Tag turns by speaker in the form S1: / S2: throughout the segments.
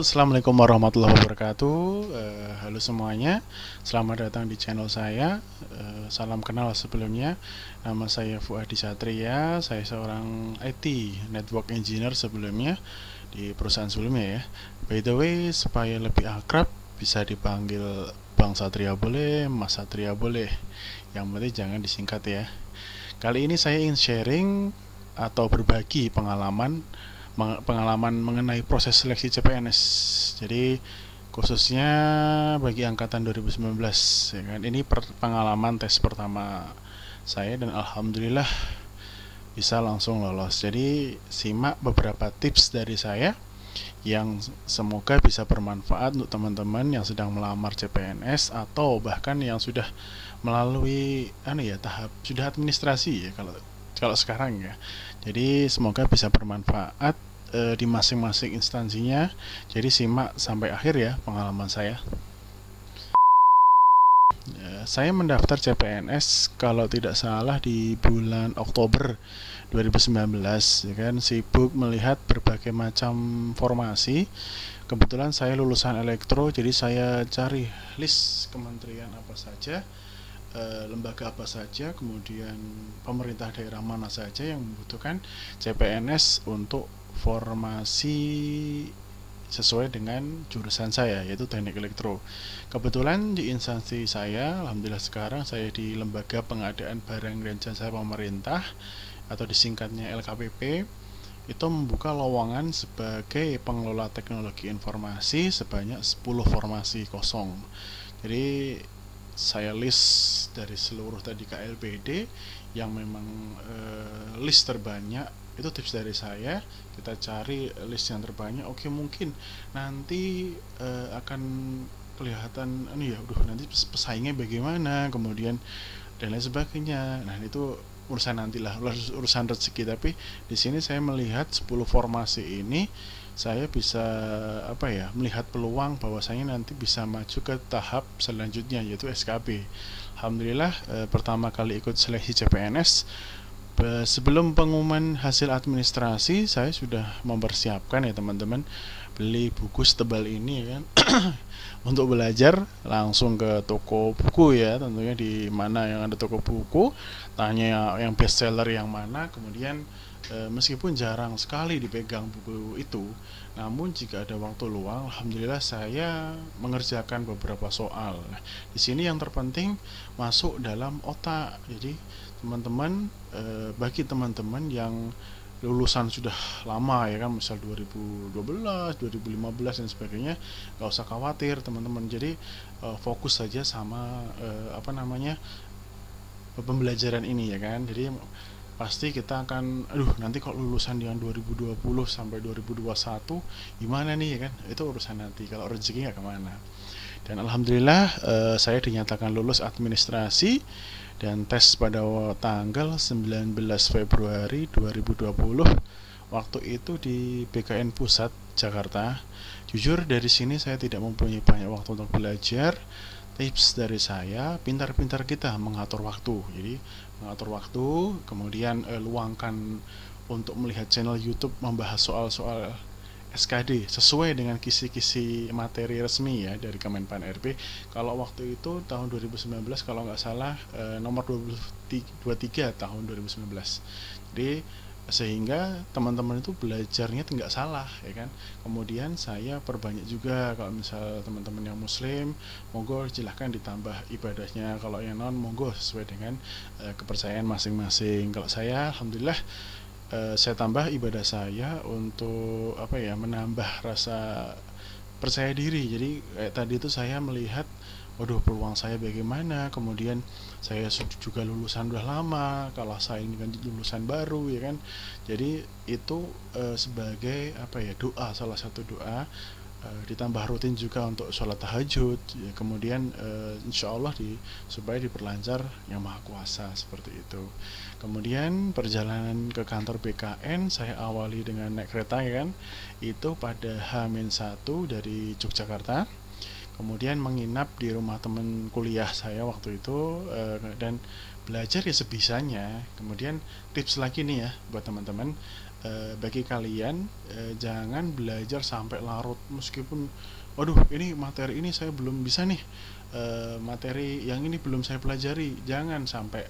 S1: Assalamualaikum warahmatullahi wabarakatuh. Halo semuanya, selamat datang di channel saya. Salam kenal sebelumnya. Nama saya Fuadi Satria. Saya seorang IT Network Engineer sebelumnya di perusahaan sebelumnya ya. By the way, supaya lebih akrab bisa dipanggil Bang Satria boleh, Mas Satria boleh. Yang penting jangan disingkat ya. Kali ini saya ingin sharing atau berbagi pengalaman mengenai proses seleksi CPNS. Jadi khususnya bagi angkatan 2019 ya kan. Ini pengalaman tes pertama saya dan alhamdulillah bisa langsung lolos. Jadi simak beberapa tips dari saya yang semoga bisa bermanfaat untuk teman-teman yang sedang melamar CPNS atau bahkan yang sudah melalui tahap sudah administrasi ya kalau sekarang ya. Jadi semoga bisa bermanfaat di masing-masing instansinya. Jadi simak sampai akhir ya pengalaman saya. Saya mendaftar CPNS kalau tidak salah di bulan Oktober 2019 ya kan, sibuk melihat berbagai macam formasi. Kebetulan saya lulusan elektro, jadi saya cari list kementerian apa saja, lembaga apa saja, kemudian pemerintah daerah mana saja yang membutuhkan CPNS untuk formasi sesuai dengan jurusan saya, yaitu teknik elektro. Kebetulan di instansi saya, alhamdulillah sekarang saya di lembaga pengadaan barang dan jasa pemerintah atau disingkatnya LKPP, itu membuka lowongan sebagai pengelola teknologi informasi sebanyak 10 formasi kosong. Jadi saya list dari seluruh tadi KLPD yang memang list terbanyak. Itu tips dari saya, kita cari list yang terbanyak. Oke, mungkin nanti akan kelihatan nanti pesaingnya bagaimana, kemudian dan lain sebagainya. Nah, itu urusan nantilah, urusan rezeki. Tapi di sini saya melihat 10 formasi ini saya bisa melihat peluang bahwasanya nanti bisa maju ke tahap selanjutnya, yaitu SKB. Alhamdulillah pertama kali ikut seleksi CPNS. Sebelum pengumuman hasil administrasi, saya sudah mempersiapkan ya teman-teman, beli buku setebal ini ya kan untuk belajar. Langsung ke toko buku ya, tentunya di mana yang ada toko buku, tanya yang best seller yang mana. Kemudian meskipun jarang sekali dipegang buku itu, namun jika ada waktu luang, alhamdulillah saya mengerjakan beberapa soal. Nah, di sini yang terpenting masuk dalam otak. Jadi teman-teman, bagi teman-teman yang lulusan sudah lama ya kan, misal 2012, 2015 dan sebagainya, nggak usah khawatir teman-teman. Jadi fokus saja sama pembelajaran ini ya kan. Jadi pasti kita akan nanti kalau lulusan yang 2020 sampai 2021 gimana nih ya kan, itu urusan nanti, kalau rezeki nggak kemana. Dan alhamdulillah saya dinyatakan lulus administrasi dan tes pada tanggal 19 Februari 2020, waktu itu di BKN Pusat Jakarta. Jujur dari sini saya tidak mempunyai banyak waktu untuk belajar. Tips dari saya, pintar-pintar kita mengatur waktu. Jadi mengatur waktu, kemudian luangkan untuk melihat channel YouTube membahas soal-soal SKD sesuai dengan kisi-kisi materi resmi ya dari Kemenpan RB. Kalau waktu itu tahun 2019 kalau nggak salah nomor 23 tahun 2019. Jadi sehingga teman-teman itu belajarnya nggak salah ya kan. Kemudian saya perbanyak juga, kalau misal teman-teman yang muslim, monggo silahkan ditambah ibadahnya. Kalau yang non, monggo sesuai dengan kepercayaan masing-masing. Kalau saya alhamdulillah saya tambah ibadah saya untuk menambah rasa percaya diri. Jadi kayak tadi itu saya melihat, waduh peluang saya bagaimana. Kemudian saya juga lulusan udah lama, kalau saya ini kan lulusan baru ya kan. Jadi itu sebagai doa, salah satu doa. Ditambah rutin juga untuk sholat tahajud ya. Kemudian insya Allah supaya diperlancar yang maha kuasa, seperti itu. Kemudian perjalanan ke kantor BKN saya awali dengan naik kereta ya kan, itu pada H-1 dari Yogyakarta. Kemudian menginap di rumah teman kuliah saya waktu itu, dan belajar ya sebisanya. Kemudian tips lagi nih ya buat teman-teman, bagi kalian, jangan belajar sampai larut, meskipun waduh ini materi ini saya belum bisa nih, materi yang ini belum saya pelajari. Jangan sampai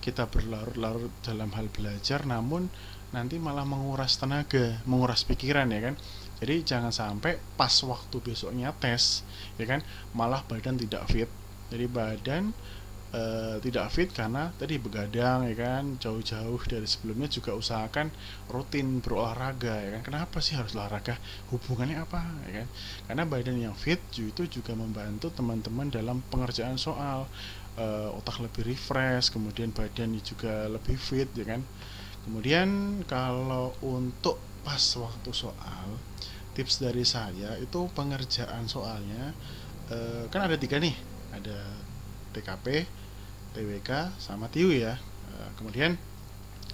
S1: kita berlarut-larut dalam hal belajar, namun nanti malah menguras tenaga, menguras pikiran ya kan. Jadi jangan sampai pas waktu besoknya tes ya kan, malah badan tidak fit. Jadi badan tidak fit karena tadi begadang ya kan, jauh-jauh dari sebelumnya. Juga usahakan rutin berolahraga ya kan. Kenapa sih harus olahraga, hubungannya apa ya kan? Karena badan yang fit itu juga membantu teman-teman dalam pengerjaan soal, otak lebih refresh, kemudian badan juga lebih fit ya kan. Kemudian kalau untuk pas waktu soal, tips dari saya itu pengerjaan soalnya, kan ada 3 nih, ada TKP, TWK, sama TIW ya. Kemudian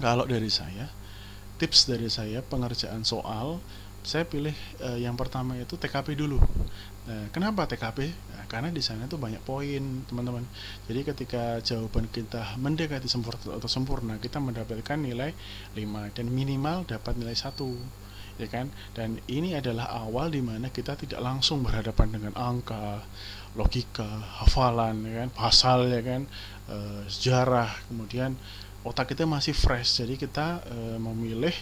S1: kalau dari saya, tips dari saya pengerjaan soal, saya pilih yang pertama itu TKP dulu. Nah, kenapa TKP? Nah, karena di sana tuh banyak poin, teman-teman. Jadi ketika jawaban kita mendekati sempurna atau sempurna, kita mendapatkan nilai 5 dan minimal dapat nilai 1. Ya kan? Dan ini adalah awal dimana kita tidak langsung berhadapan dengan angka, logika, hafalan ya kan, pasal ya kan, sejarah. Kemudian otak kita masih fresh, jadi kita memilih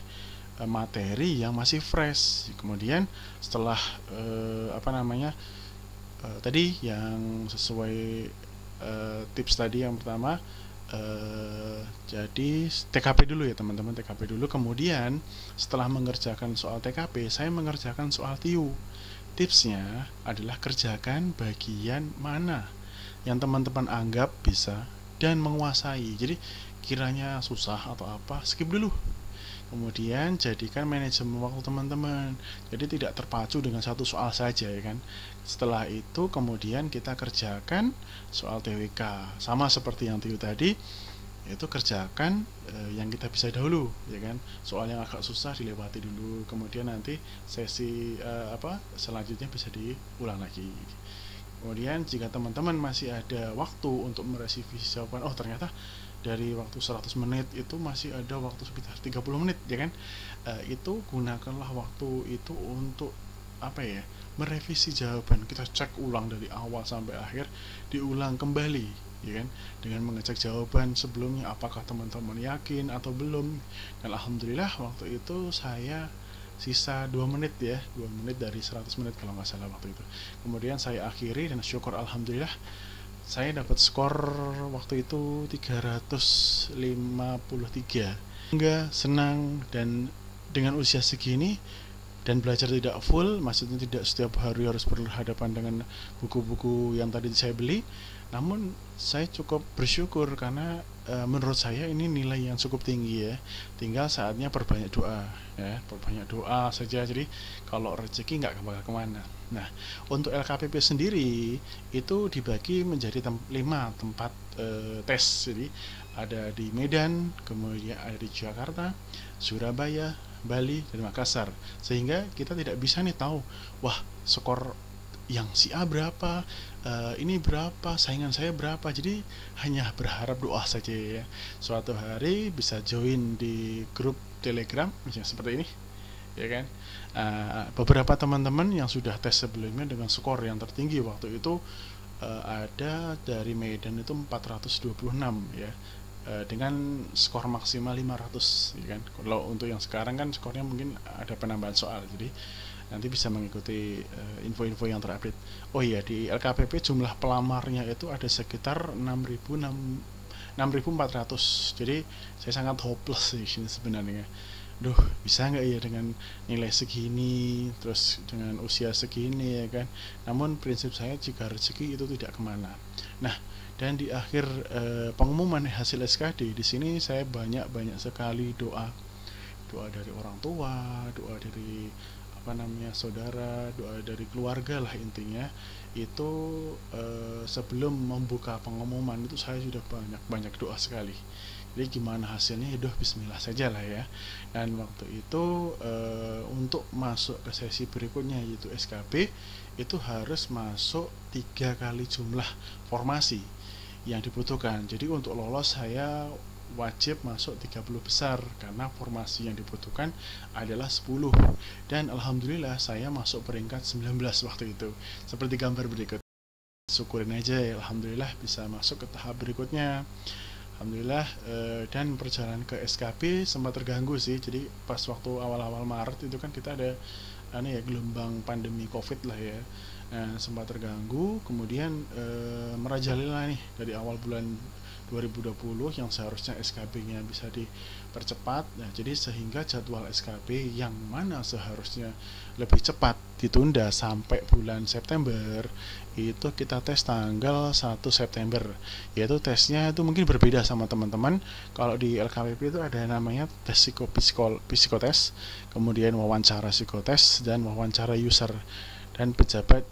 S1: materi yang masih fresh. Kemudian setelah tadi yang sesuai tips tadi yang pertama, jadi TKP dulu ya teman-teman, TKP dulu. Kemudian setelah mengerjakan soal TKP, saya mengerjakan soal TIU. Tipsnya adalah kerjakan bagian mana yang teman-teman anggap bisa dan menguasai. Jadi kiranya susah atau apa, skip dulu. Kemudian jadikan manajemen waktu teman-teman, jadi tidak terpacu dengan satu soal saja ya kan. Setelah itu kemudian kita kerjakan soal TWK, sama seperti yang TIU tadi, yaitu kerjakan yang kita bisa dahulu ya kan. Soal yang agak susah dilewati dulu, kemudian nanti sesi selanjutnya bisa diulang lagi. Kemudian jika teman-teman masih ada waktu untuk merevisi jawaban, oh ternyata dari waktu 100 menit itu masih ada waktu sekitar 30 menit ya kan, itu gunakanlah waktu itu untuk merevisi jawaban. Kita cek ulang dari awal sampai akhir, diulang kembali ya kan, dengan mengecek jawaban sebelumnya apakah teman-teman yakin atau belum. Dan alhamdulillah waktu itu saya sisa 2 menit ya, 2 menit dari 100 menit kalau nggak salah waktu itu. Kemudian saya akhiri dan syukur alhamdulillah saya dapat skor waktu itu 353. Enggak senang, dan dengan usia segini dan belajar tidak full, maksudnya tidak setiap hari harus berhadapan dengan buku-buku yang tadi saya beli, namun saya cukup bersyukur karena menurut saya ini nilai yang cukup tinggi ya. Tinggal saatnya perbanyak doa ya, perbanyak doa saja. Jadi kalau rezeki nggak bakal kemana. Nah, untuk LKPP sendiri itu dibagi menjadi 5 tempat tes. Jadi ada di Medan, kemudian ada di Jakarta, Surabaya, Bali, dan Makassar. Sehingga kita tidak bisa nih tahu, wah skor yang si A berapa, ini berapa, saingan saya berapa. Jadi hanya berharap doa saja ya. Suatu hari bisa join di grup Telegram misalnya seperti ini ya kan. Beberapa teman-teman yang sudah tes sebelumnya dengan skor yang tertinggi waktu itu, ada dari Medan itu 426 ya, dengan skor maksimal 500 ya kan. Kalau untuk yang sekarang kan skornya mungkin ada penambahan soal, jadi nanti bisa mengikuti info-info yang terupdate. Oh iya, di LKPP jumlah pelamarnya itu ada sekitar 6.400. Jadi saya sangat hopeless di sini sebenarnya. Duh, bisa nggak ya dengan nilai segini, terus dengan usia segini ya kan. Namun prinsip saya jika rezeki itu tidak kemana. Nah, dan di akhir pengumuman hasil SKD di sini saya banyak sekali doa dari orang tua, doa dari saudara, doa dari keluarga lah intinya. Itu sebelum membuka pengumuman itu saya sudah banyak doa sekali. Jadi gimana hasilnya, ya bismillah saja lah ya. Dan waktu itu untuk masuk ke sesi berikutnya yaitu SKB, itu harus masuk 3 kali jumlah formasi. yang dibutuhkan. Jadi untuk lolos saya wajib masuk 30 besar karena formasi yang dibutuhkan adalah 10, dan alhamdulillah saya masuk peringkat 19 waktu itu seperti gambar berikut. Syukurin aja ya, alhamdulillah bisa masuk ke tahap berikutnya. Alhamdulillah. Dan perjalanan ke SKB sempat terganggu sih. Jadi pas waktu awal-awal Maret itu kan kita ada gelombang pandemi COVID lah ya. Sempat terganggu, kemudian merajalela nih dari awal bulan 2020 yang seharusnya SKB-nya bisa dipercepat. Nah, jadi sehingga jadwal SKB yang mana seharusnya lebih cepat ditunda sampai bulan September, itu kita tes tanggal 1 September. Yaitu tesnya itu mungkin berbeda sama teman-teman. Kalau di LKPP itu ada namanya tes psikotes, kemudian wawancara psikotes, dan wawancara user dan pejabat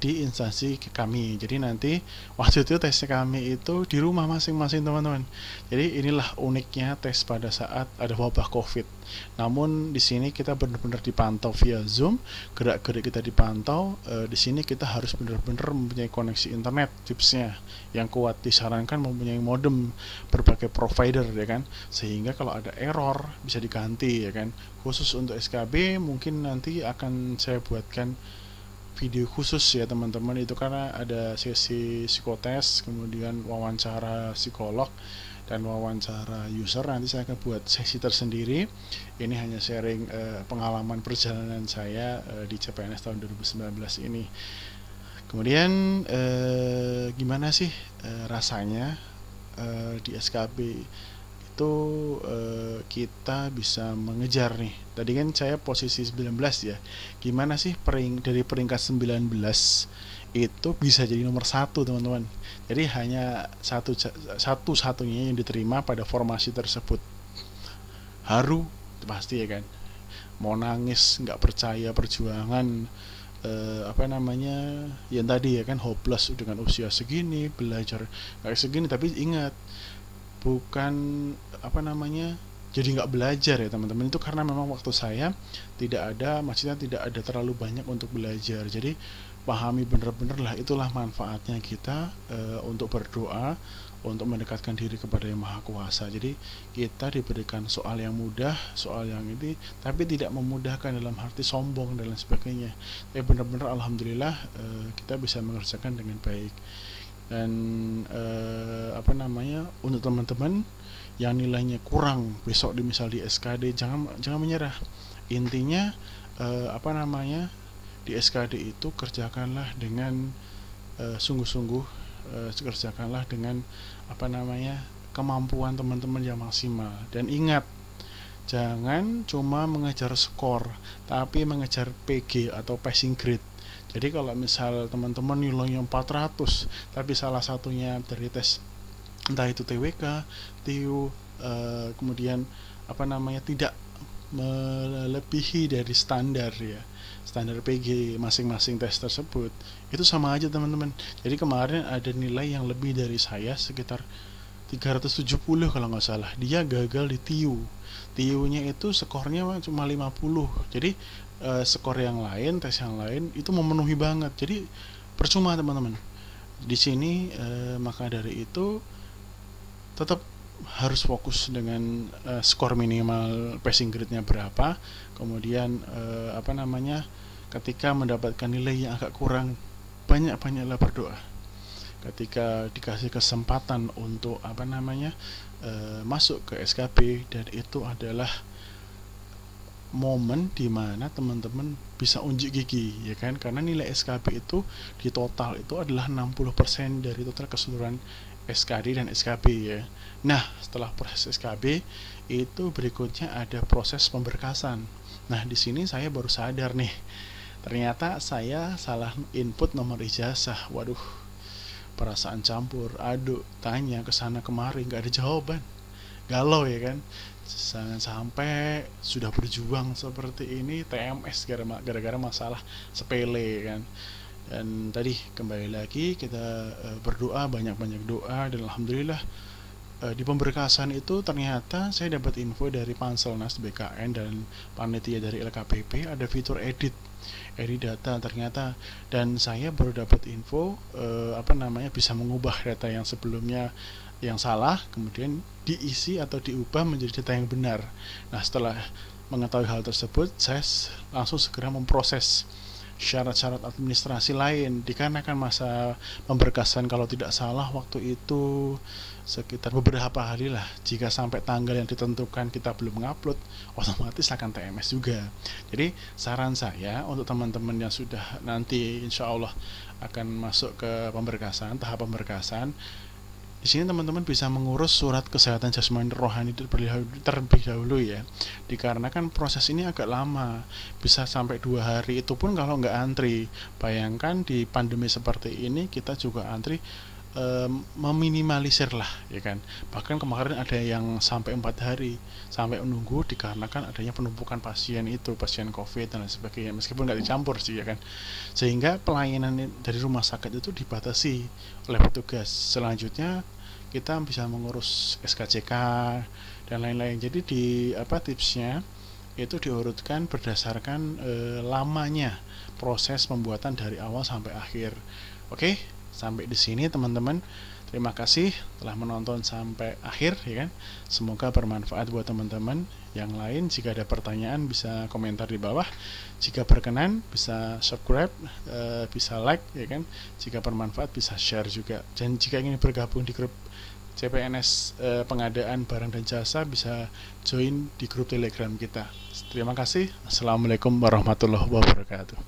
S1: di instansi kami. Jadi nanti waktu itu tesnya kami itu di rumah masing-masing teman-teman. Jadi inilah uniknya tes pada saat ada wabah COVID. Namun di sini kita benar-benar dipantau via Zoom, gerak-gerik kita dipantau. Di sini kita harus benar-benar mempunyai koneksi internet, tipsnya yang kuat, disarankan mempunyai modem berbagai provider ya kan, sehingga kalau ada error bisa diganti ya kan. Khusus untuk SKB mungkin nanti akan saya buatkan video khusus ya teman-teman, itu karena ada sesi psikotes, kemudian wawancara psikolog dan wawancara user. Nanti saya akan buat sesi tersendiri. Ini hanya sharing pengalaman perjalanan saya di CPNS tahun 2019 ini. Kemudian gimana sih rasanya di SKB itu kita bisa mengejar nih. Tadi kan saya posisi 19 ya. Gimana sih dari peringkat 19 itu bisa jadi nomor 1 teman-teman. Jadi hanya satu-satunya yang diterima pada formasi tersebut. Haru pasti ya kan. Mau nangis, nggak percaya perjuangan yang tadi ya kan, hopeless dengan usia segini, belajar kayak segini. Tapi ingat, bukan jadi nggak belajar ya teman-teman, itu karena memang waktu saya tidak ada terlalu banyak untuk belajar. Jadi pahami bener-bener lah, itulah manfaatnya kita untuk berdoa, untuk mendekatkan diri kepada Yang Maha Kuasa. Jadi kita diberikan soal yang mudah, soal yang ini, tapi tidak memudahkan dalam arti sombong dan lain sebagainya. Tapi benar-benar alhamdulillah kita bisa mengerjakan dengan baik. Dan untuk teman-teman yang nilainya kurang besok misal di SKD, jangan menyerah. Intinya di SKD itu kerjakanlah dengan sungguh-sungguh, kerjakanlah dengan kemampuan teman-teman yang maksimal. Dan ingat, jangan cuma mengejar skor, tapi mengejar PG atau passing grade. Jadi kalau misal teman-teman nilainya 400 tapi salah satunya dari tes entah itu TWK, TIU, kemudian tidak melebihi dari standar PG masing-masing tes tersebut, itu sama aja teman-teman. Jadi kemarin ada nilai yang lebih dari saya sekitar 370 kalau nggak salah, dia gagal di TIU nya itu skornya cuma 50. Jadi skor yang lain, tes yang lain itu memenuhi banget. Jadi percuma teman-teman. Di sini maka dari itu tetap harus fokus dengan skor minimal passing grade-nya berapa. Kemudian ketika mendapatkan nilai yang agak kurang, banyak-banyaklah berdoa. Ketika dikasih kesempatan untuk masuk ke SKB, dan itu adalah momen dimana teman-teman bisa unjuk gigi ya kan, karena nilai SKB itu di total itu adalah 60% dari total keseluruhan SKD dan SKB ya. Nah, setelah proses SKB itu berikutnya ada proses pemberkasan. Nah, di sini saya baru sadar nih, ternyata saya salah input nomor ijazah. Waduh, perasaan campur aduk, tanya kesana kemari, nggak ada jawaban, galau ya kan. Jangan sampai sudah berjuang seperti ini TMS gara-gara masalah sepele kan. Dan tadi kembali lagi kita berdoa, banyak-banyak doa, dan alhamdulillah Di pemberkasan itu ternyata saya dapat info dari Panselnas BKN dan panitia dari LKPP ada fitur edit data ternyata, dan saya baru dapat info bisa mengubah data yang sebelumnya yang salah kemudian diisi atau diubah menjadi data yang benar. Nah, setelah mengetahui hal tersebut, saya langsung segera memproses syarat-syarat administrasi lain, dikarenakan masa pemberkasan kalau tidak salah waktu itu sekitar beberapa hari lah. Jika sampai tanggal yang ditentukan kita belum mengupload, otomatis akan TMS juga. Jadi saran saya untuk teman-teman yang sudah nanti insya Allah akan masuk ke pemberkasan, tahap pemberkasan, di sini teman-teman bisa mengurus surat kesehatan jasmani rohani terlebih dahulu ya, dikarenakan proses ini agak lama, bisa sampai 2 hari, itu pun kalau nggak antri. Bayangkan di pandemi seperti ini kita juga antri, meminimalisir lah ya kan. Bahkan kemarin ada yang sampai 4 hari sampai menunggu dikarenakan adanya penumpukan pasien itu, pasien COVID dan lain sebagainya, meskipun nggak dicampur sih ya kan. Sehingga pelayanan dari rumah sakit itu dibatasi oleh petugas. Selanjutnya kita bisa mengurus SKCK dan lain-lain. Jadi di tipsnya itu diurutkan berdasarkan lamanya proses pembuatan dari awal sampai akhir. Oke, sampai di sini teman-teman. Terima kasih telah menonton sampai akhir ya kan. Semoga bermanfaat buat teman-teman. Yang lain jika ada pertanyaan bisa komentar di bawah. Jika berkenan bisa subscribe, bisa like ya kan. Jika bermanfaat bisa share juga. Dan jika ingin bergabung di grup CPNS pengadaan barang dan jasa bisa join di grup Telegram kita. Terima kasih. Assalamualaikum warahmatullahi wabarakatuh.